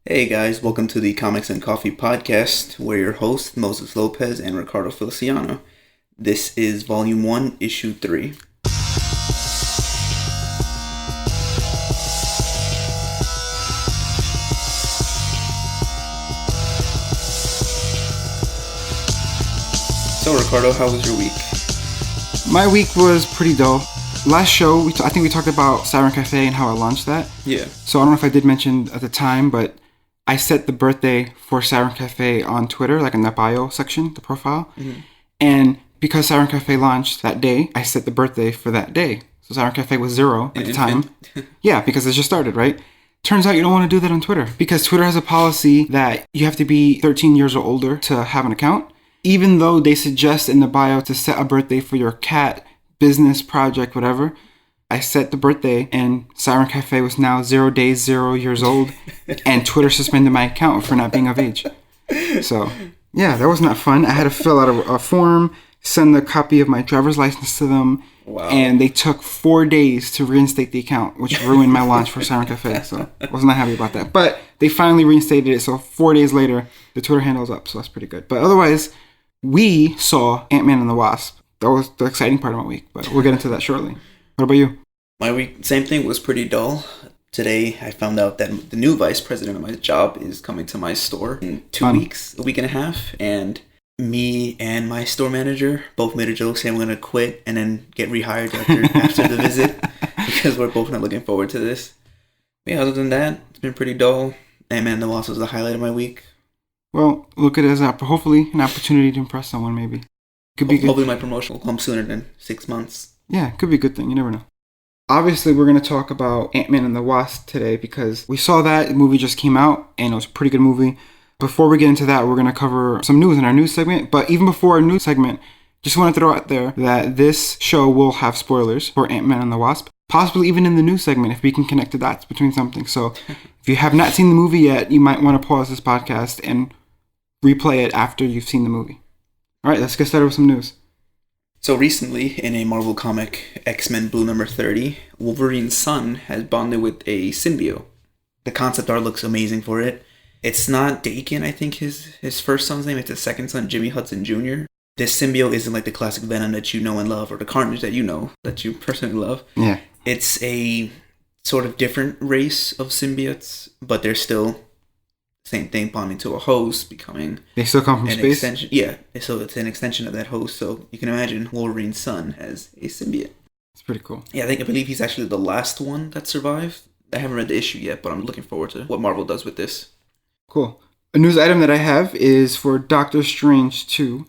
Hey guys, welcome to the Comics and Coffee podcast. We're your hosts, Moses Lopez and Ricardo Feliciano. This is Volume 1, Issue 3. So Ricardo, how was your week? My week was pretty dull. Last show, I think we talked about Siren Cafe and how I launched that. Yeah. So I don't know if I did mention at the time, but I set the birthday for Siren Cafe on Twitter, like in the bio section, the profile. Mm-hmm. And because Siren Cafe launched that day, I set the birthday for that day. So Siren Cafe was 0 at the time. Yeah, because it just started, right? Turns out you don't want to do that on Twitter because Twitter has a policy that you have to be 13 years or older to have an account. Even though they suggest in the bio to set a birthday for your cat, business, project, whatever, I set the birthday and Siren Cafe was now 0 days, 0 years old, and Twitter suspended my account for not being of age. So, yeah, that was not fun. I had to fill out a form, send a copy of my driver's license to them, wow. And they took 4 days to reinstate the account, which ruined my launch for Siren Cafe, so I was not happy about that. But they finally reinstated it, so 4 days later, the Twitter handle's up, so that's pretty good. But otherwise, we saw Ant-Man and The Wasp. That was the exciting part of my week, but we'll get into that shortly. What about you? My week, same thing, was pretty dull. Today, I found out that the new vice president of my job is coming to my store in 2 weeks, a week and a half, and me and my store manager both made a joke saying we're going to quit and then get rehired after the visit because we're both not looking forward to this. But yeah, other than that, it's been pretty dull. Ant-Man and the Wasp was the highlight of my week. Well, look at it as hopefully an opportunity to impress someone, maybe. Could be good. Hopefully my promotion will come sooner than 6 months. Yeah, could be a good thing. You never know. Obviously, we're going to talk about Ant-Man and the Wasp today because we saw that the movie just came out and it was a pretty good movie. Before we get into that, we're going to cover some news in our news segment. But even before our news segment, just want to throw out there that this show will have spoilers for Ant-Man and the Wasp. Possibly even in the news segment if we can connect the dots between something. So if you have not seen the movie yet, you might want to pause this podcast and replay it after you've seen the movie. All right, let's get started with some news. So recently, in a Marvel comic, X-Men Blue number 30, Wolverine's son has bonded with a symbiote. The concept art looks amazing for it. It's not Dakin, I think his first son's name. It's his second son, Jimmy Hudson Jr. This symbiote isn't like the classic Venom that you know and love, or the Carnage that you know, that you personally love. Yeah. It's a sort of different race of symbiotes, but they're still same thing, bonding to a host, becoming... They still come from an space? Extension, yeah, so it's an extension of that host. So you can imagine Wolverine's son as a symbiote. It's pretty cool. Yeah, I believe he's actually the last one that survived. I haven't read the issue yet, but I'm looking forward to what Marvel does with this. Cool. A news item that I have is for Doctor Strange 2.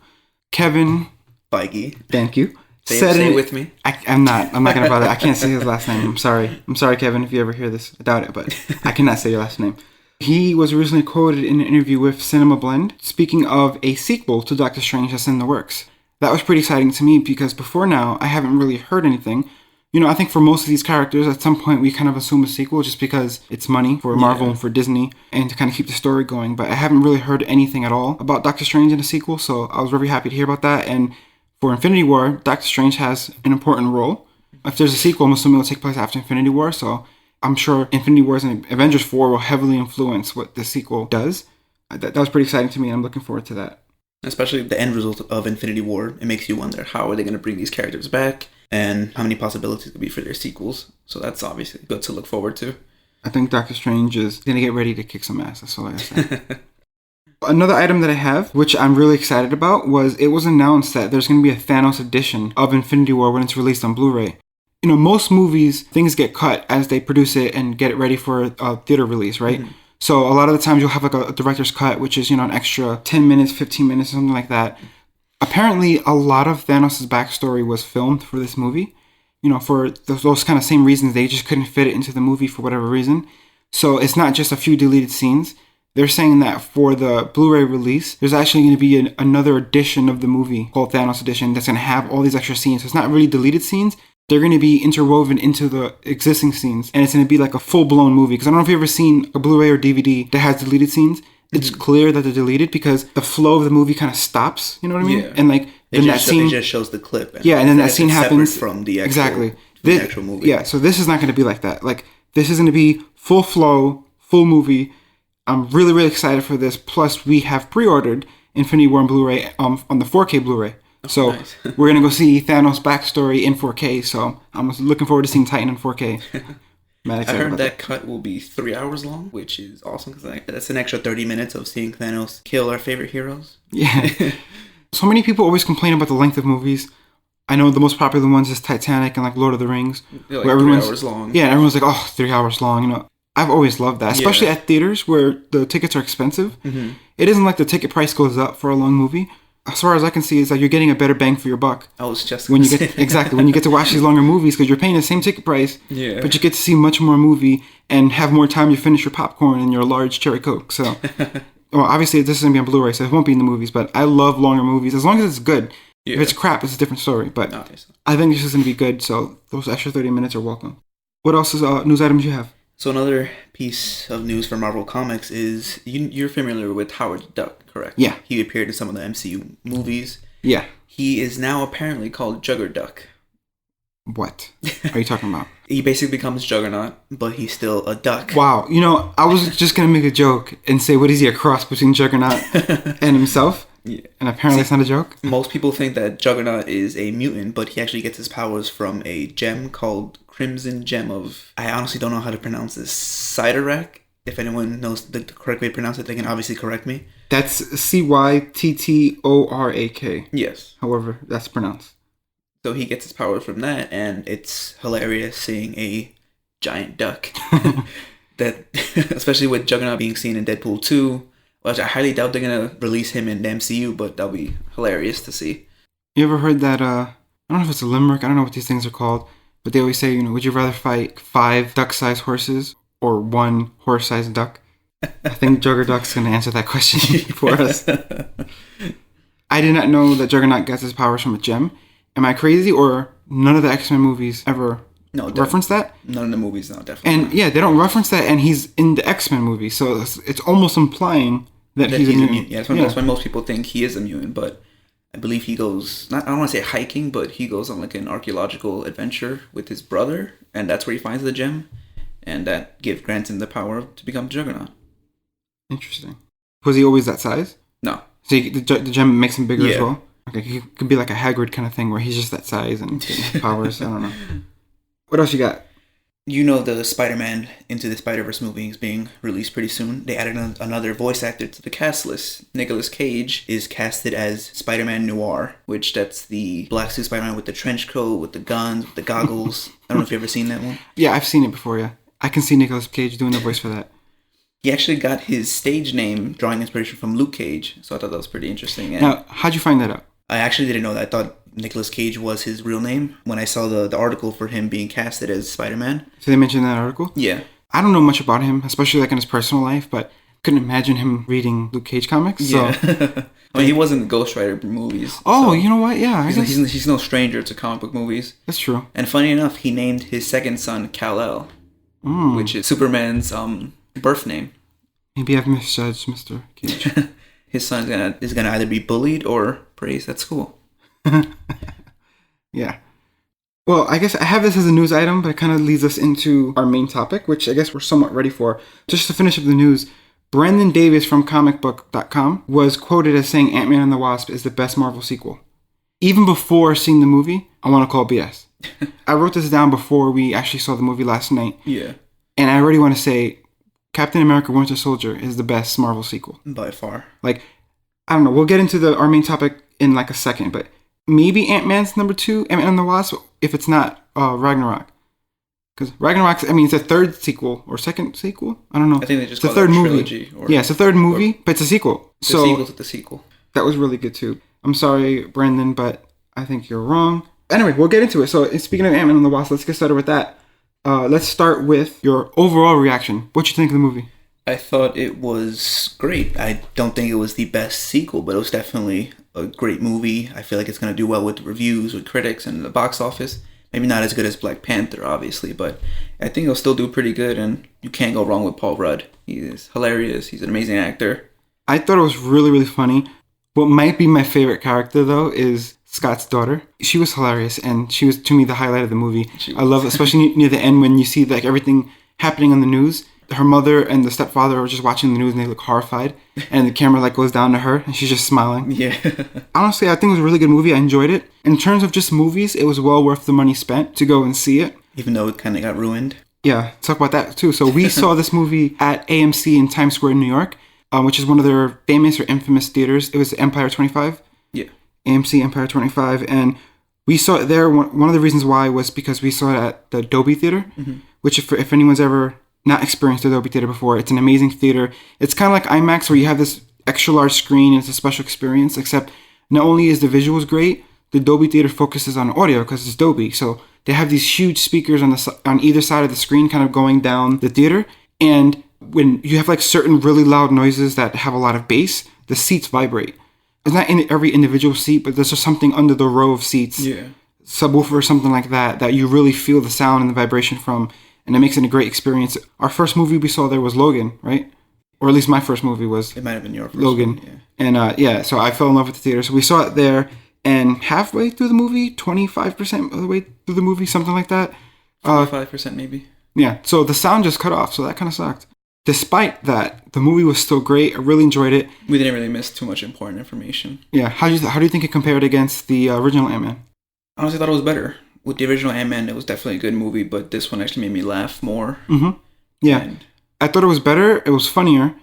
Kevin Feige. Thank you. Say it with me. I'm not going to bother. I can't say his last name. I'm sorry. I'm sorry, Kevin, if you ever hear this. I doubt it, but I cannot say your last name. He was recently quoted in an interview with Cinema Blend, speaking of a sequel to Doctor Strange that's in the works. That was pretty exciting to me because before now, I haven't really heard anything. You know, I think for most of these characters, at some point, we kind of assume a sequel just because it's money for Marvel and for Disney and to kind of keep the story going. But I haven't really heard anything at all about Doctor Strange in a sequel, so I was very happy to hear about that. And for Infinity War, Doctor Strange has an important role. If there's a sequel, I'm assuming it'll take place after Infinity War, so I'm sure Infinity Wars and Avengers 4 will heavily influence what the sequel does. That was pretty exciting to me, and I'm looking forward to that. Especially the end result of Infinity War, it makes you wonder how are they going to bring these characters back and how many possibilities could be for their sequels. So that's obviously good to look forward to. I think Doctor Strange is going to get ready to kick some ass. That's all I say. Another item that I have, which I'm really excited about, was it was announced that there's going to be a Thanos edition of Infinity War when it's released on Blu-ray. You know, most movies, things get cut as they produce it and get it ready for a theater release, right? Mm-hmm. So a lot of the times you'll have like a director's cut, which is, you know, an extra 10 minutes, 15 minutes, something like that. Apparently, a lot of Thanos' backstory was filmed for this movie. You know, for those kind of same reasons, they just couldn't fit it into the movie for whatever reason. So it's not just a few deleted scenes. They're saying that for the Blu-ray release, there's actually going to be another edition of the movie called Thanos Edition that's going to have all these extra scenes. So it's not really deleted scenes. They're going to be interwoven into the existing scenes, and it's going to be like a full-blown movie. Because I don't know if you've ever seen a Blu-ray or DVD that has deleted scenes. It's clear that they're deleted because the flow of the movie kind of stops. You know what I mean? Yeah. And like then that scene, it just shows the clip. And then that scene happens from the actual, exactly the actual movie. Yeah. So this is not going to be like that. Like this is going to be full flow, full movie. I'm really, really excited for this. Plus, we have pre-ordered Infinity War on Blu-ray on the 4K Blu-ray. So nice. we're going to go see Thanos' backstory in 4K. So I'm looking forward to seeing Titan in 4K. I heard that cut will be 3 hours long, which is awesome because that's an extra 30 minutes of seeing Thanos kill our favorite heroes. Yeah. So many people always complain about the length of movies. I know the most popular ones is Titanic and like Lord of the Rings. They're like 3 hours long. Yeah, everyone's like, oh, 3 hours long. You know, I've always loved that, especially at theaters where the tickets are expensive. Mm-hmm. It isn't like the ticket price goes up for a long movie. As far as I can see, it's like you're getting a better bang for your buck. I was just when you get exactly when you get to watch these longer movies because you're paying the same ticket price, but you get to see much more movie and have more time to finish your popcorn and your large cherry Coke. So, well, obviously this is gonna be on Blu-ray, so it won't be in the movies. But I love longer movies as long as it's good. Yeah. If it's crap, it's a different story. But I think this is gonna be good. So those extra 30 minutes are welcome. What else is news items you have? So another piece of news for Marvel Comics is you're familiar with Howard the Duck, correct? Yeah. He appeared in some of the MCU movies. Yeah. He is now apparently called Juggerduck. What are you talking about? He basically becomes Juggernaut, but he's still a duck. Wow. You know, I was just going to make a joke and say, what is he, a cross between Juggernaut and himself? Yeah. And apparently it's not a joke. Most people think that Juggernaut is a mutant, but he actually gets his powers from a gem called Crimson Gem of... I honestly don't know how to pronounce this. Cyttorak? If anyone knows the correct way to pronounce it, they can obviously correct me. That's Cyttorak. Yes. However, that's pronounced. So he gets his powers from that, and it's hilarious seeing a giant duck. That, especially with Juggernaut being seen in Deadpool 2, which I highly doubt they're going to release him in the MCU, but that'll be hilarious to see. You ever heard that, I don't know if it's a limerick, I don't know what these things are called, but they always say, you know, would you rather fight 5 duck-sized horses or 1 horse-sized duck? I think Juggerduck's going to answer that question for us. I did not know that Juggernaut gets his powers from a gem. Am I crazy, or none of the X-Men movies ever reference that? None of the movies, no, definitely. And yeah, they don't reference that, and he's in the X-Men movie, so it's almost implying that he's a mutant. Yeah, that's why most people think he is a mutant, but I believe he goes, I don't want to say hiking, but he goes on like an archaeological adventure with his brother, and that's where he finds the gem, and that grants him the power to become Juggernaut. Interesting. Was he always that size? No. So the gem makes him bigger as well? Okay, he could be like a Hagrid kind of thing where he's just that size and powers. I don't know. What else you got? You know the Spider-Man Into the Spider-Verse movie is being released pretty soon. They added another voice actor to the cast list. Nicolas Cage is casted as Spider-Man Noir, which that's the black suit Spider-Man with the trench coat, with the guns, with the goggles. I don't know if you've ever seen that one. Yeah, I've seen it before, yeah. I can see Nicolas Cage doing the voice for that. He actually got his stage name drawing inspiration from Luke Cage, so I thought that was pretty interesting. And now, how'd you find that out? I actually didn't know that. I thought Nicolas Cage was his real name when I saw the article for him being casted as Spider-Man. So they mentioned that article? Yeah. I don't know much about him, especially like in his personal life, but couldn't imagine him reading Luke Cage comics. So. Yeah. I mean, he was in the Ghost Rider movies. Oh, so you know what? Yeah. He's no stranger to comic book movies. That's true. And funny enough, he named his second son Kal-El, which is Superman's birth name. Maybe I've misjudged Mr. Cage. His son is gonna either be bullied or praised at school. Yeah. Well, I guess I have this as a news item, but it kind of leads us into our main topic, which I guess we're somewhat ready for. Just to finish up the news, Brandon Davis from comicbook.com was quoted as saying Ant-Man and the Wasp is the best Marvel sequel. Even before seeing the movie, I want to call BS. I wrote this down before we actually saw the movie last night. Yeah. And I already want to say Captain America Winter Soldier is the best Marvel sequel. By far. Like, I don't know, we'll get into our main topic in like a second, but maybe Ant-Man's number 2, Ant-Man and the Wasp, if it's not Ragnarok. Because Ragnarok, I mean, it's a third sequel or second sequel? I don't know. I think they just it's call a third it a movie. trilogy. Yeah, it's a third movie, but it's a sequel. It's a sequel to the sequel. That was really good too. I'm sorry, Brandon, but I think you're wrong. Anyway, we'll get into it. So speaking of Ant-Man and the Wasp, let's get started with that. Let's start with your overall reaction. What you think of the movie? I thought it was great. I don't think it was the best sequel, but it was definitely a great movie. I feel like it's going to do well with reviews, with critics, and the box office. Maybe not as good as Black Panther, obviously, but I think it'll still do pretty good, and you can't go wrong with Paul Rudd. He is hilarious. He's an amazing actor. I thought it was really, really funny. What might be my favorite character, though, is Scott's daughter. She was hilarious, and she was, to me, the highlight of the movie. I love it, especially near the end when you see like everything happening on the news, her mother and the stepfather are just watching the news and they look horrified, and the camera like goes down to her and she's just smiling. Yeah. Honestly, I think it was a really good movie. I enjoyed it. In terms of just movies, it was well worth the money spent to go and see it. Even though it kind of got ruined. Yeah, talk about that too. So we saw this movie at AMC in Times Square, New York, which is one of their famous or infamous theaters. It was Empire 25. Yeah. AMC Empire 25. And we saw it there. One of the reasons why was because we saw it at the Dolby Theater, which if anyone's ever not experienced the Dolby Theater before, it's an amazing theater. It's kind of like IMAX where you have this extra large screen and it's a special experience, except not only is the visuals great, the Dolby Theater focuses on audio because it's Dolby. So they have these huge speakers on either side of the screen kind of going down the theater. And when you have like certain really loud noises that have a lot of bass, the seats vibrate. It's not in every individual seat, but there's just something under the row of seats, subwoofer or something like that, that you really feel the sound and the vibration from. And it makes it a great experience. Our first movie we saw there was Logan, right? Or at least my first movie was. It might have been your first Logan. one, yeah. And so I fell in love with the theater. So we saw it there, and halfway through the movie, 25% of the way through the movie, something like that. 5% maybe. Yeah, so the sound just cut off, so that kind of sucked. Despite that, the movie was still great. I really enjoyed it. We didn't really miss too much important information. Yeah, how do you think it compared against the original Ant-Man? Honestly, I thought it was better. With the original Ant-Man, it was definitely a good movie, but this one actually made me laugh more. Yeah, And I thought it was better. It was funnier.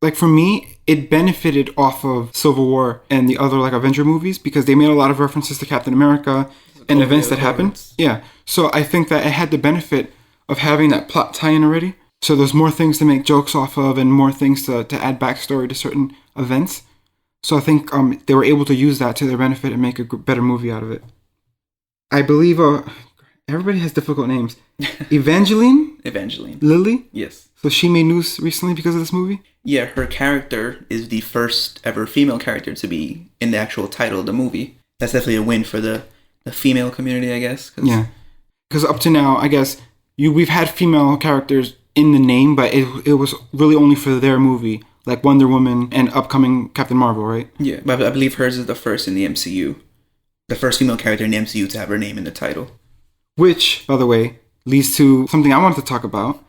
Like for me, it benefited off of Civil War and the other like Avenger movies because they made a lot of references to Captain America and events that happened. Yeah, so I think that it had the benefit of having that plot tie-in already. So there's more things to make jokes off of and more things to add backstory to certain events. So I think they were able to use that to their benefit and make a better movie out of it. I believe everybody has difficult names. Evangeline? Lilly? Yes. So she made news recently because of this movie? Yeah, her character is the first ever female character to be in the actual title of the movie. That's definitely a win for the female community, I guess. Yeah. Because up to now, I guess, we've had female characters in the name, but it was really only for their movie, like Wonder Woman and upcoming Captain Marvel, right? Yeah, but I believe hers is the first in the MCU. The first female character in the MCU to have her name in the title. Which, by the way, leads to something I wanted to talk about.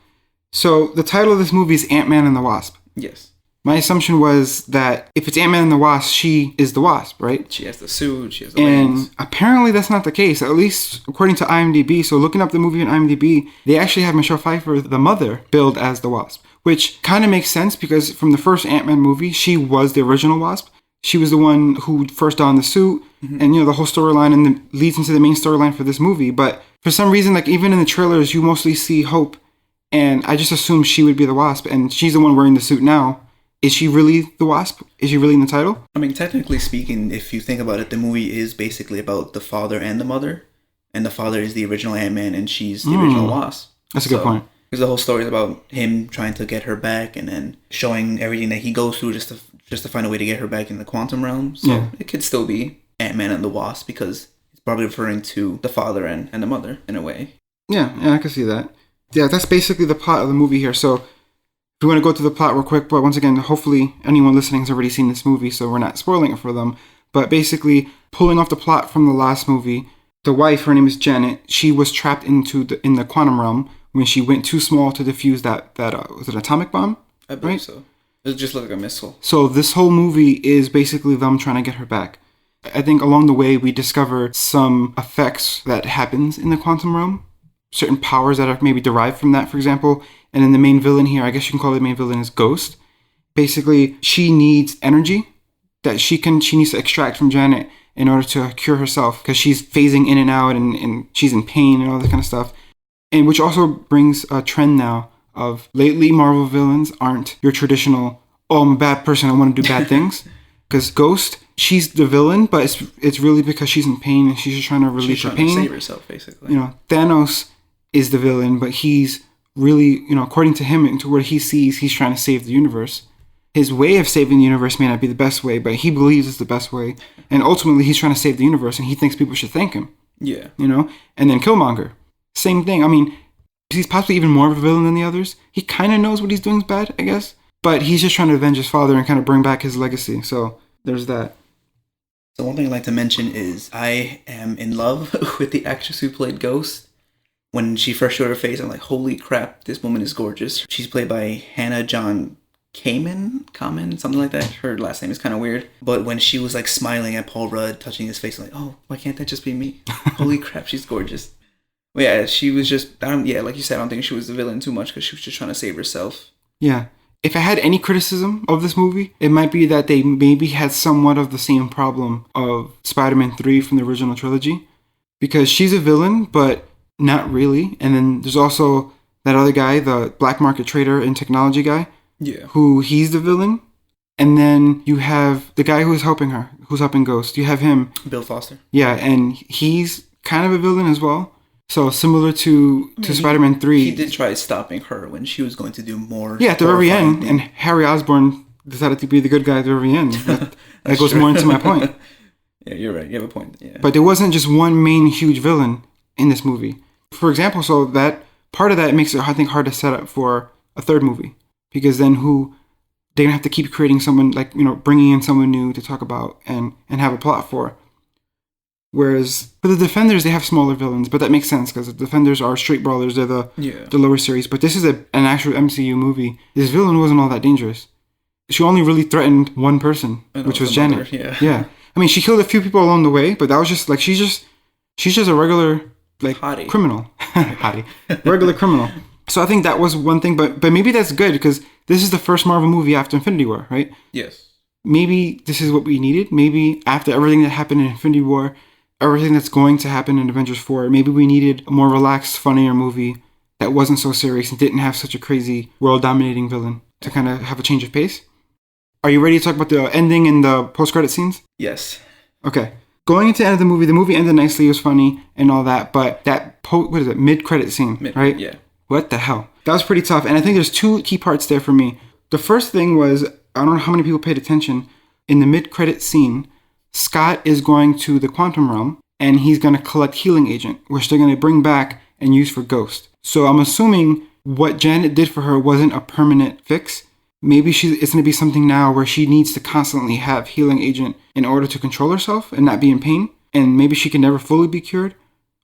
So the title of this movie is Ant-Man and the Wasp. Yes. My assumption was that if it's Ant-Man and the Wasp, she is the Wasp, right? She has the suit, she has the wings. And apparently that's not the case, at least according to IMDb. So looking up the movie on IMDb, they actually have Michelle Pfeiffer, the mother, billed as the Wasp. Which kind of makes sense because from the first Ant-Man movie, she was the original Wasp. She was the one who first donned the suit, and the whole storyline and leads into the main storyline for this movie. But for some reason, like even in the trailers, you mostly see Hope, and I just assumed she would be the Wasp, and she's the one wearing the suit now. Is she really the Wasp? Is she really in the title? I mean, technically speaking, if you think about it, the movie is basically about the father and the mother, and the father is the original Ant-Man, and she's the original Wasp. That's a good point. Because the whole story is about him trying to get her back, and then showing everything that he goes through just to find a way to get her back in the quantum realm. So it could still be Ant-Man and the Wasp because it's probably referring to the father and the mother in a way. Yeah, I can see that. Yeah, that's basically the plot of the movie here. So if we want to go through the plot real quick, but once again, hopefully anyone listening has already seen this movie, so we're not spoiling it for them. But basically, pulling off the plot from the last movie, the wife, her name is Janet, she was trapped in the quantum realm when she went too small to defuse that was it an atomic bomb? I believe so. It just looked like a missile. So this whole movie is basically them trying to get her back. I think along the way we discover some effects that happens in the quantum realm, certain powers that are maybe derived from that, for example. And then the main villain here, I guess you can call it the main villain, is Ghost. Basically, she needs energy that she needs to extract from Janet in order to cure herself because she's phasing in and out and she's in pain and all that kind of stuff. And which also brings a trend now of lately Marvel villains aren't your traditional, oh, I'm a bad person, I want to do bad things. Because Ghost, she's the villain, but it's really because she's in pain and she's just trying to relieve her pain. She's trying to save herself, basically. Thanos is the villain, but he's really, according to him and to what he sees, he's trying to save the universe. His way of saving the universe may not be the best way, but he believes it's the best way. And ultimately, he's trying to save the universe, and he thinks people should thank him. Yeah. And then Killmonger, same thing. I mean, he's possibly even more of a villain than the others. He kind of knows what he's doing is bad, I guess. But he's just trying to avenge his father and kind of bring back his legacy. So there's that. So one thing I'd like to mention is I am in love with the actress who played Ghost. When she first showed her face, I'm like, holy crap, this woman is gorgeous. She's played by Hannah John Kamen, something like that. Her last name is kind of weird. But when she was like smiling at Paul Rudd, touching his face, I'm like, oh, why can't that just be me? Holy crap, she's gorgeous. But yeah, she was just, like you said, I don't think she was the villain too much because she was just trying to save herself. Yeah. If I had any criticism of this movie, it might be that they maybe had somewhat of the same problem of Spider-Man 3 from the original trilogy. Because she's a villain, but not really. And then there's also that other guy, the black market trader and technology guy. Yeah. Who he's the villain. And then you have the guy who's helping her, who's helping Ghost. You have him. Bill Foster. Yeah, and he's kind of a villain as well. So similar to Spider-Man 3. He did try stopping her when she was going to do more. Yeah, at the very end. And Harry Osborn decided to be the good guy at the very end. That goes more into my point. Yeah, you're right. You have a point. Yeah. But there wasn't just one main huge villain in this movie. For example, so that part of that makes it, I think, hard to set up for a third movie. Because then they're going to have to keep creating someone, like, bringing in someone new to talk about and have a plot for. Whereas for the Defenders, they have smaller villains, but that makes sense because the Defenders are straight brawlers. They're the lower series. But this is an actual MCU movie. This villain wasn't all that dangerous. She only really threatened one person, which was Janet. Yeah. I mean, she killed a few people along the way, but that was just like she's just a regular Hottie. Criminal, hottie, regular criminal. So I think that was one thing, but maybe that's good because this is the first Marvel movie after Infinity War, right? Yes. Maybe this is what we needed. Maybe after everything that happened in Infinity War, everything that's going to happen in Avengers 4, maybe we needed a more relaxed, funnier movie that wasn't so serious and didn't have such a crazy, world-dominating villain to kind of have a change of pace. Are you ready to talk about the ending and the post-credit scenes? Yes. Okay. Going into the end of the movie ended nicely, it was funny and all that, but that, mid-credit scene, right? Yeah. What the hell? That was pretty tough, and I think there's two key parts there for me. The first thing was, I don't know how many people paid attention, in the mid-credit scene, Scott is going to the quantum realm, and he's going to collect Healing Agent, which they're going to bring back and use for Ghost. So I'm assuming what Janet did for her wasn't a permanent fix. Maybe it's going to be something now where she needs to constantly have Healing Agent in order to control herself and not be in pain. And maybe she can never fully be cured.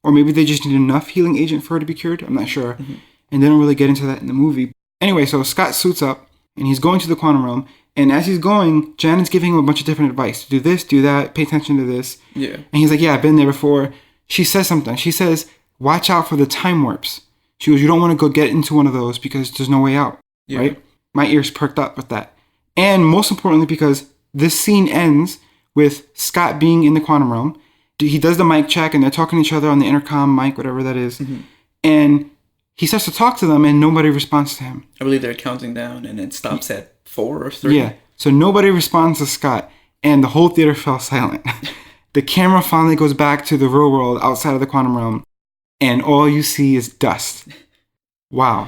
Or maybe they just need enough Healing Agent for her to be cured. I'm not sure. Mm-hmm. And they don't really get into that in the movie. Anyway, so Scott suits up and he's going to the quantum realm. And as he's going, Janet's giving him a bunch of different advice. Do this, do that, pay attention to this. Yeah. And he's like, yeah, I've been there before. She says something. She says, watch out for the time warps. She goes, you don't want to go get into one of those because there's no way out. Yeah. Right? My ears perked up with that. And most importantly, because this scene ends with Scott being in the quantum realm. He does the mic check and they're talking to each other on the intercom mic, whatever that is. Mm-hmm. And he starts to talk to them and nobody responds to him. I believe they're counting down and it stops at 4 or 3. Yeah. So nobody responds to Scott and the whole theater fell silent. The camera finally goes back to the real world outside of the quantum realm and all you see is dust. Wow.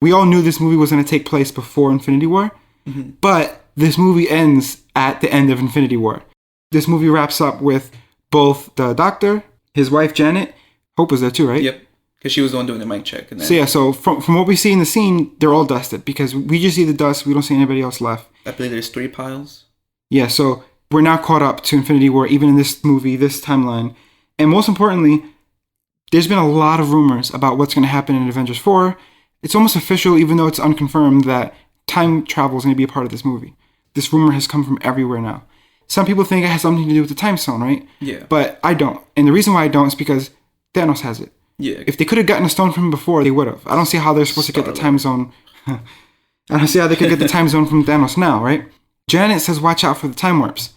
We all knew this movie was going to take place before Infinity War, mm-hmm. but this movie ends at the end of Infinity War. This movie wraps up with both the Doctor, his wife Janet, Hope was there too, right? Yep, because she was the one doing the mic check. And then... So yeah, so from what we see in the scene, they're all dusted because we just see the dust. We don't see anybody else left. I believe there's 3 piles. Yeah, so we're now caught up to Infinity War, even in this movie, this timeline. And most importantly, there's been a lot of rumors about what's going to happen in Avengers 4. It's almost official, even though it's unconfirmed, that time travel is going to be a part of this movie. This rumor has come from everywhere now. Some people think it has something to do with the time stone, right? Yeah. But I don't. And the reason why I don't is because Thanos has it. Yeah. If they could have gotten a stone from him before, they would have. I don't see how they're supposed to get the time zone. I don't see how they could get the time zone from Thanos now, right? Janet says, watch out for the time warps.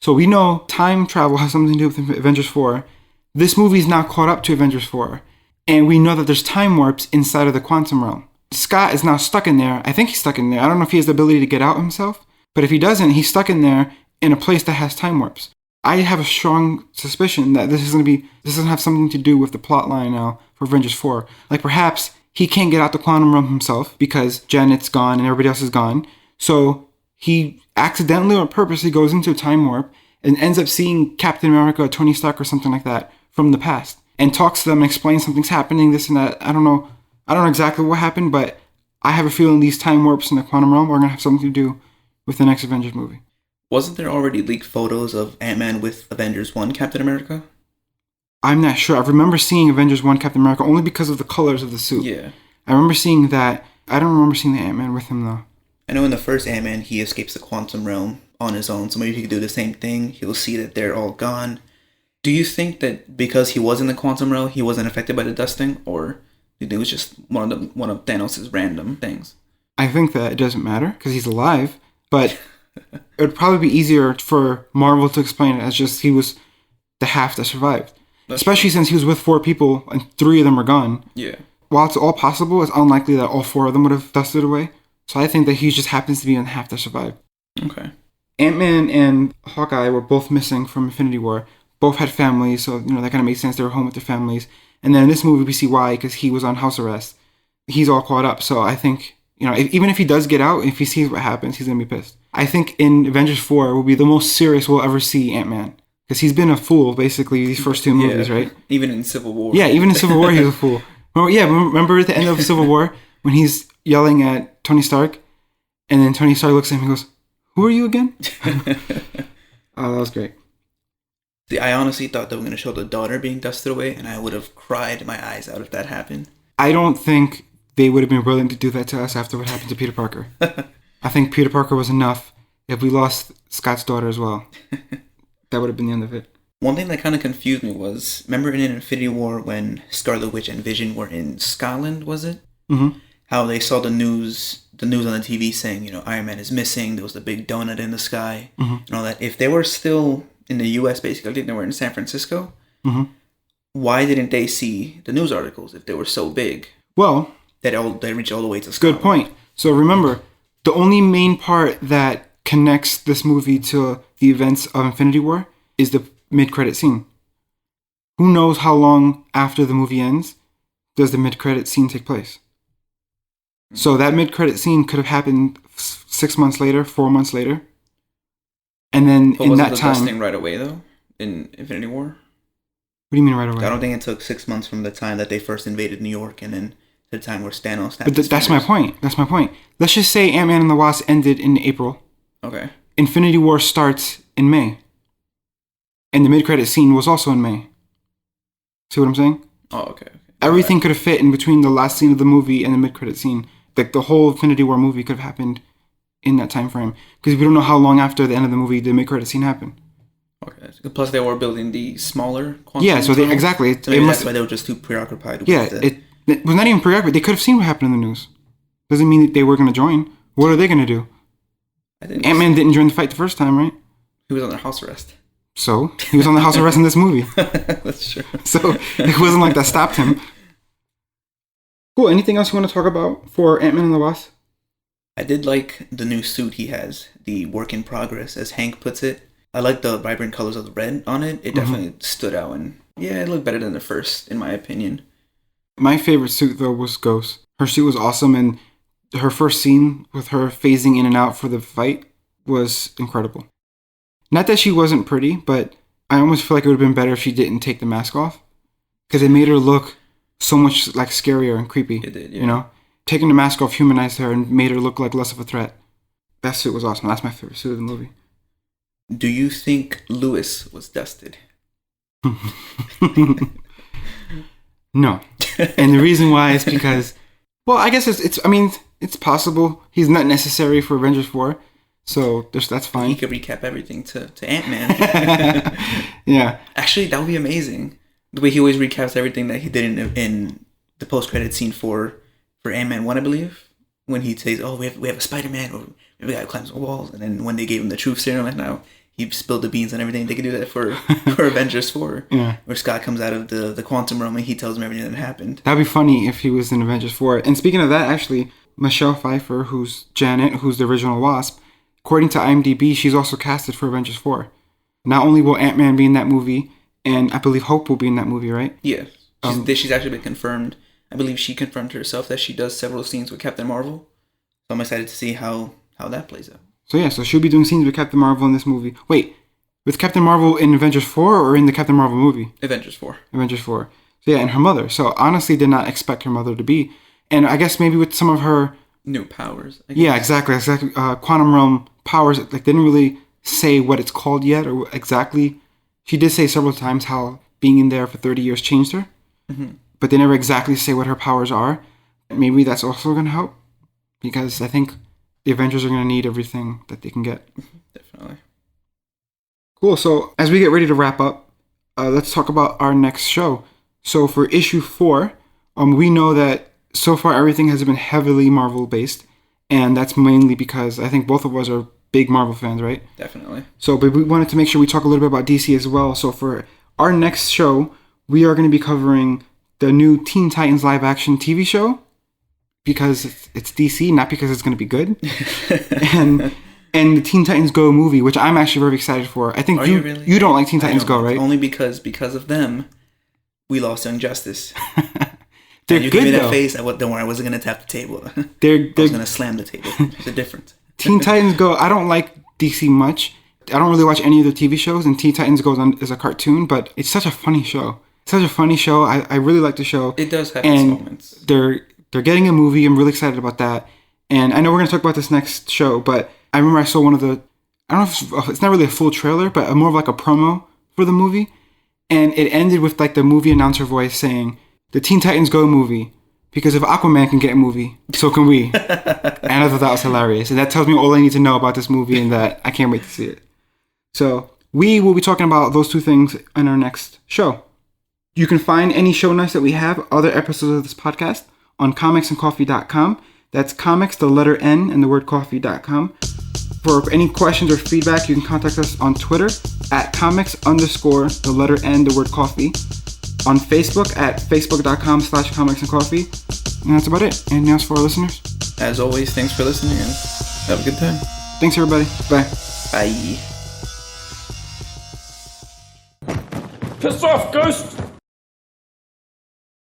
So we know time travel has something to do with Avengers 4. This movie is now caught up to Avengers 4. And we know that there's time warps inside of the quantum realm. Scott is now stuck in there. I think he's stuck in there. I don't know if he has the ability to get out himself. But if he doesn't, he's stuck in there in a place that has time warps. I have a strong suspicion that this doesn't have something to do with the plot line now for Avengers 4. Like perhaps he can't get out the quantum realm himself because Janet's gone and everybody else is gone. So he accidentally or purposely goes into a time warp and ends up seeing Captain America or Tony Stark or something like that from the past and talks to them and explains something's happening, this and that. I don't know exactly what happened, but I have a feeling these time warps in the quantum realm are going to have something to do with the next Avengers movie. Wasn't there already leaked photos of Ant-Man with Avengers 1 Captain America? I'm not sure. I remember seeing Avengers 1 Captain America only because of the colors of the suit. Yeah. I remember seeing that. I don't remember seeing the Ant-Man with him, though. I know in the first Ant-Man, he escapes the quantum realm on his own, so maybe he could do the same thing. He'll see that they're all gone. Do you think that because he was in the quantum realm, he wasn't affected by the dusting, or do you think it was just one of Thanos' random things? I think that it doesn't matter because he's alive, but it would probably be easier for Marvel to explain it as just he was the half that survived. Especially since he was with 4 people and 3 of them are gone. Yeah. While it's all possible, it's unlikely that all 4 of them would have dusted away. So I think that he just happens to be in half that survived. Okay. Ant-Man and Hawkeye were both missing from Infinity War. Both had families, so that kind of made sense. They were home with their families. And then in this movie, we see why, because he was on house arrest. He's all caught up. So I think, even if he does get out, if he sees what happens, he's going to be pissed. I think in Avengers 4 will be the most serious we'll ever see Ant-Man. Because he's been a fool, basically, these first 2 movies, right? Even in Civil War. Yeah, even in Civil War, he was a fool. Remember at the end of Civil War when he's yelling at Tony Stark? And then Tony Stark looks at him and goes, "Who are you again?" Oh, that was great. See, I honestly thought they were going to show the daughter being dusted away, and I would have cried my eyes out if that happened. I don't think they would have been willing to do that to us after what happened to Peter Parker. I think Peter Parker was enough. If we lost Scott's daughter as well, that would have been the end of it. One thing that kind of confused me was, remember in Infinity War when Scarlet Witch and Vision were in Scotland, was it? Mm-hmm. How they saw the news on the TV saying, Iron Man is missing, there was the big donut in the sky, and all that. If they were still in the U.S., basically, I think they were in San Francisco, why didn't they see the news articles if they were so big? Well, they reached all the way to Scotland. Good point. So remember, the only main part that connects this movie to the events of Infinity War is the mid-credit scene. Who knows how long after the movie ends does the mid-credit scene take place? So that mid-credit scene could have happened 6 months later, 4 months later. And then but in that the time... dusting right away, though, in Infinity War? What do you mean right away? I don't think it took 6 months from the time that they first invaded New York and then to the time where Thanos... But that's my point. That's my point. Let's just say Ant-Man and the Wasp ended in April. Okay. Infinity War starts in May. And the mid-credit scene was also in May. See what I'm saying? Oh, okay. Everything could have fit in between the last scene of the movie and the mid-credit scene. Like, the whole Infinity War movie could have happened in that time frame. Because we don't know how long after the end of the movie the mid-credit scene happened. Okay. Plus, they were building the smaller quantum. Yeah, so exactly. So maybe that's why they were just too preoccupied with it was not even preoccupied. They could have seen what happened in the news. Doesn't mean that they were going to join. What are they going to do? Ant-Man didn't join the fight the first time, right? He was under house arrest. So, he was on the house arrest in this movie. That's true. So, it wasn't like that stopped him. Cool. Anything else you want to talk about for Ant-Man and the Wasp? I did like the new suit he has, the work in progress, as Hank puts it. I like the vibrant colors of the red on it. It definitely stood out, and it looked better than the first, in my opinion. My favorite suit, though, was Ghost. Her suit was awesome, and her first scene with her phasing in and out for the fight was incredible. Not that she wasn't pretty, but I almost feel like it would have been better if she didn't take the mask off. Because it made her look so much like scarier and creepy. It did, yeah. Taking the mask off humanized her and made her look like less of a threat. That suit was awesome. That's my favorite suit of the movie. Do you think Lewis was dusted? No. And the reason why is because, well, I guess it's possible. He's not necessary for Avengers 4. So that's fine. He could recap everything to Ant-Man. Yeah. Actually, that would be amazing. The way he always recaps everything that he did in the post-credit scene for Ant-Man 1, I believe. When he says, "Oh, we have a Spider-Man, or we got to climb some walls," and then when they gave him the truth serum, and now he spilled the beans and everything, they could do that for Avengers 4. Yeah. Where Scott comes out of the quantum realm and he tells him everything that happened. That'd be funny if he was in Avengers 4. And speaking of that, actually, Michelle Pfeiffer, who's Janet, who's the original Wasp, according to IMDb, she's also casted for Avengers 4. Not only will Ant-Man be in that movie, and I believe Hope will be in that movie, right? Yeah. She's actually been confirmed. I believe she confirmed herself that she does several scenes with Captain Marvel. So I'm excited to see how that plays out. So she'll be doing scenes with Captain Marvel in this movie. Wait, with Captain Marvel in Avengers 4 or in the Captain Marvel movie? Avengers 4. Avengers 4. So and her mother. So honestly, did not expect her mother to be. And I guess maybe with some of her... new powers. Yeah, exactly. Quantum realm powers, like, didn't really say what it's called yet or exactly. She did say several times how being in there for 30 years changed her. Mm-hmm. But they never exactly say what her powers are. Maybe that's also going to help, because I think the Avengers are going to need everything that they can get. Definitely. Cool. So as we get ready to wrap up, let's talk about our next show. So for issue 4, we know that so far everything has been heavily Marvel based, and that's mainly because I think both of us are big Marvel fans, right? Definitely. So, but we wanted to make sure we talk a little bit about DC as well. So for our next show, we are going to be covering the new Teen Titans live action TV show, because it's DC, not because it's going to be good. and the Teen Titans Go movie, which I'm actually very excited for. I think you don't like Teen Titans Go, right? Only because of them, we lost Young Justice. They're you good, give me that though. face. Don't worry, I wasn't going to tap the table. They're I was going to slam the table. There's a difference. Teen Titans Go, I don't like DC much. I don't really watch any of their TV shows, and Teen Titans Go is a cartoon, but it's such a funny show. I really like the show. It does have its moments. They're getting a movie. I'm really excited about that. And I know we're going to talk about this next show, but I remember I saw one of the, I don't know if it's not really a full trailer, but more of like a promo for the movie. And it ended with like the movie announcer voice saying, "The Teen Titans Go movie. Because if Aquaman can get a movie, so can we." And I thought that was hilarious. And that tells me all I need to know about this movie, and that I can't wait to see it. So we will be talking about those two things in our next show. You can find any show notes that we have, other episodes of this podcast, on comicsandcoffee.com. That's comics, the letter N, and the word coffee.com. For any questions or feedback, you can contact us on Twitter at comics_, the letter N, the word coffee. On Facebook at facebook.com/comicsandcoffee. And that's about it. Anything else for our listeners? As always, thanks for listening, and have a good time. Thanks, everybody. Bye. Bye. Piss off, Ghost!